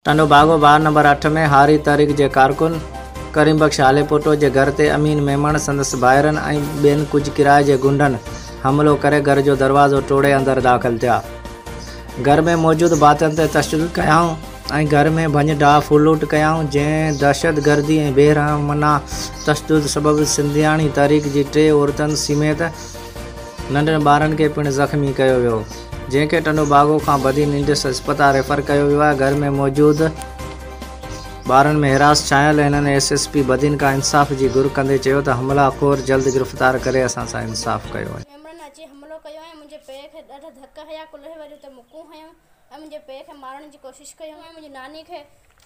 टंडो बागो ward number 8 में हारी तहरीक जे कारकुन करीम बख्श हालेपोटो जे घर ते अमीन मेमण संदसि भाइरनि ऐं ॿियनि कुझु किराए जे गुंडनि हमलो करे घर जो दरवाज़ो तोड़े अंदर दाख़िल थिया। घर में मौजूद भातियुनि ते तशदुद कयाऊं ऐं घर में भञ डाह फुलूट कयाऊं, जंहिं दहशतगर्दी ऐं बेरहमना तशदुद सबबि सिंधियाणी तहरीक जी 3 औरतुनि समेत नंढनि ॿारनि खे पिणु ज़ख़्मी कयो वियो, जंहिंखे टंडो बागो खां बदीन इंडस अस्पताल रेफर कयो वियो आहे। घर में मौजूद ॿारनि में हिरास छायल हिननि SSP बदीन खां इंसाफ़ जी घुर कंदे चयो त हमलाखोर जल्द गिरफ़्तार करे असां सां इंसाफ़ कयो आहे। अची हमलो कयो ऐं मुंहिंजे पेर खे ॾाढा धक हया, कुल्हे वरी उते मुकूं हयूं ऐं मुंहिंजे पेर खे मारण जी कोशिशि कयूं ऐं मुंहिंजी नानी खे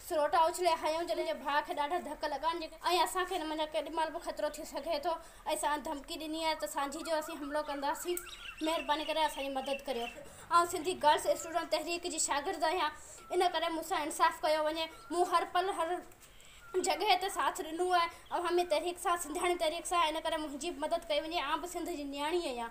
सरोटा उछले हयूं, जॾहिं जे भाउ खे ॾाढा धक लॻा ऐं असांखे माना केॾी महिल बि ख़तरो थी सघे थो ऐं असां धमकी ॾिनी आहे त सांझी जो असीं हमलो कंदासीं, महिरबानी करे असांजी मदद करियो। ऐं सिंधी गर्ल्स स्टूडेंट तहरीक जी शागिर्द आहियां, इन करे मूंसां इंसाफ़ कयो वञे। मूं हर पल हर जगह ते साथ ॾिनो आहे ऐं हमें तहरीक सां सिंधियाणी तहरीक सां, इन करे मुंहिंजी मदद कई वञे। आउं बि सिंध जी न्याणी आहियां।